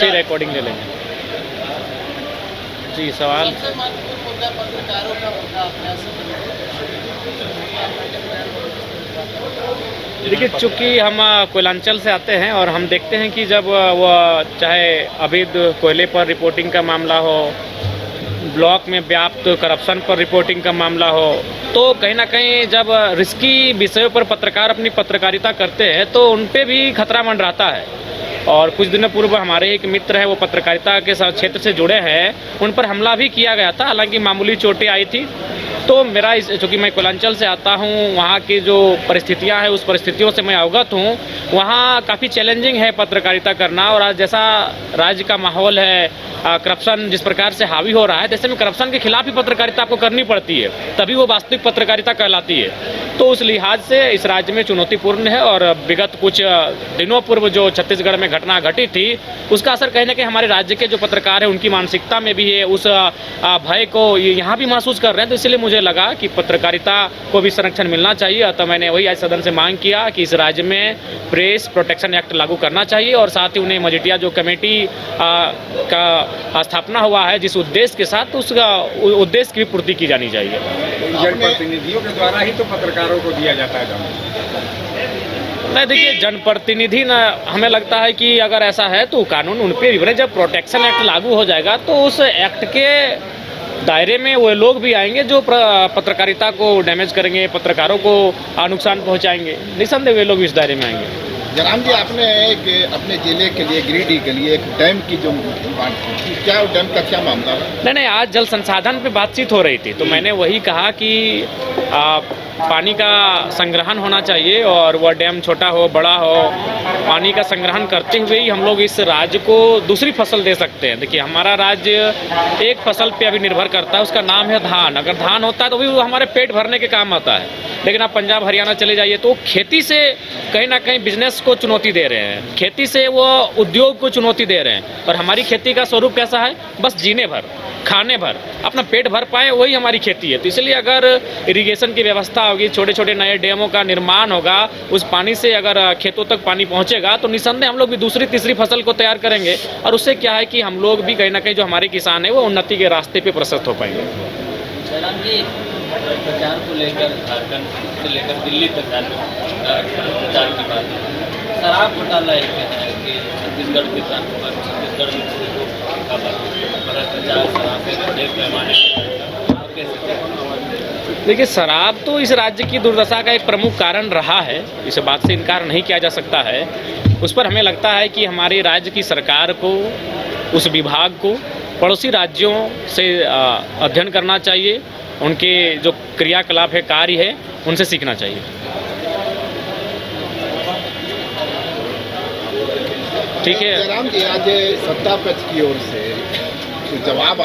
जी recording ले लेंगे। जी सवाल। देखिए चूँकि हम कोयलांचल से आते हैं और हम देखते हैं कि जब वो चाहे अवैध कोयले पर रिपोर्टिंग का मामला हो, ब्लॉक में व्याप्त करप्शन पर रिपोर्टिंग का मामला हो, तो कहीं ना कहीं जब रिस्की विषयों पर पत्रकार अपनी पत्रकारिता करते हैं तो उन पे भी खतरा मंडराता है। और कुछ दिनों पूर्व हमारे एक मित्र हैं, वो पत्रकारिता के साथ क्षेत्र से जुड़े हैं, उन पर हमला भी किया गया था, हालांकि मामूली चोटें आई थी। तो मेरा चूँकि मैं कोयलांचल से आता हूँ, वहाँ की जो परिस्थितियाँ हैं उस परिस्थितियों से मैं अवगत हूँ। वहाँ काफ़ी चैलेंजिंग है पत्रकारिता करना, और आज जैसा राज्य का माहौल है, करप्शन जिस प्रकार से हावी हो रहा है, जैसे में करप्शन के खिलाफ ही पत्रकारिता आपको करनी पड़ती है, तभी वो वास्तविक पत्रकारिता कहलाती है। तो उस लिहाज से इस राज्य में चुनौतीपूर्ण है, और विगत कुछ दिनों पूर्व जो छत्तीसगढ़ में घटना घटी थी, उसका असर कहीं ना कहीं हमारे राज्य के जो पत्रकार हैं उनकी मानसिकता में भी है, उस भय को यहाँ भी महसूस कर रहे हैं। तो इसलिए मुझे लगा कि पत्रकारिता को भी संरक्षण मिलना चाहिए। तो मैंने वही आज सदन से मांग किया कि इस राज्य में प्रेस प्रोटेक्शन एक्ट लागू करना चाहिए, और साथ ही उन्हें मजिटिया जो कमेटी का स्थापना हुआ है जिस उद्देश्य के साथ, उसका उद्देश्य की भी पूर्ति की जानी चाहिए। जनप्रतिनिधियों के द्वारा ही तो पत्रकारों को दिया जाता है नहीं, देखिए जनप्रतिनिधि न, हमें लगता है कि अगर ऐसा है तो कानून उन पर भी बने। जब प्रोटेक्शन एक्ट लागू हो जाएगा तो उस एक्ट के दायरे में वो लोग भी आएंगे जो पत्रकारिता को डैमेज करेंगे, पत्रकारों को नुकसान पहुंचाएंगे, निसंदेह वे लोग भी इस दायरे में आएंगे। जयराम जी, आपने एक अपने जिले के लिए, गिरिडीह के लिए एक डैम की जो बात की, क्या डैम का क्या मामला है? नहीं, आज जल संसाधन पे बातचीत हो रही थी, तो मैंने वही कहा कि पानी का संग्रहण होना चाहिए, और वह डैम छोटा हो बड़ा हो, पानी का संग्रहण करते हुए ही हम लोग इस राज्य को दूसरी फसल दे सकते हैं। देखिए हमारा राज्य एक फसल पे अभी निर्भर करता है, उसका नाम है धान। अगर धान होता है तो भी वो हमारे पेट भरने के काम आता है, लेकिन आप पंजाब हरियाणा चले जाइए तो खेती से कहीं ना कहीं बिजनेस को चुनौती दे रहे हैं, खेती से वो उद्योग को चुनौती दे रहे हैं। और हमारी खेती का स्वरूप कैसा है? बस जीने भर, खाने भर, अपना पेट भर पाए, वही हमारी खेती है। तो इसलिए अगर इरिगेशन की व्यवस्था होगी, छोटे छोटे नए डैमों का निर्माण होगा, उस पानी से अगर खेतों तक पानी पहुंचेगा तो निसंदेह हम लोग भी दूसरी तीसरी फसल को तैयार करेंगे, और उससे क्या है कि हम लोग भी कहीं ना कहीं जो हमारे किसान हैं वो उन्नति के रास्ते पे प्रशस्त हो पाएंगे। जयराम जी, प्रचार को लेकर झारखंड से लेकर दिल्ली तक प्रचार की बात है, शराब घोटाला एक है कि छत्तीसगढ़ के छत्तीसगढ़ में भ्रष्टाचार, शराब के बड़े पैमाने पर कैसे? देखिए शराब तो इस राज्य की दुर्दशा का एक प्रमुख कारण रहा है, इस बात से इनकार नहीं किया जा सकता है। उस पर हमें लगता है कि हमारे राज्य की सरकार को, उस विभाग को पड़ोसी राज्यों से अध्ययन करना चाहिए, उनके जो क्रियाकलाप है, कार्य है, उनसे सीखना चाहिए। ठीक है जयराम जी, आज सत्ता पक्ष की ओर से जवाब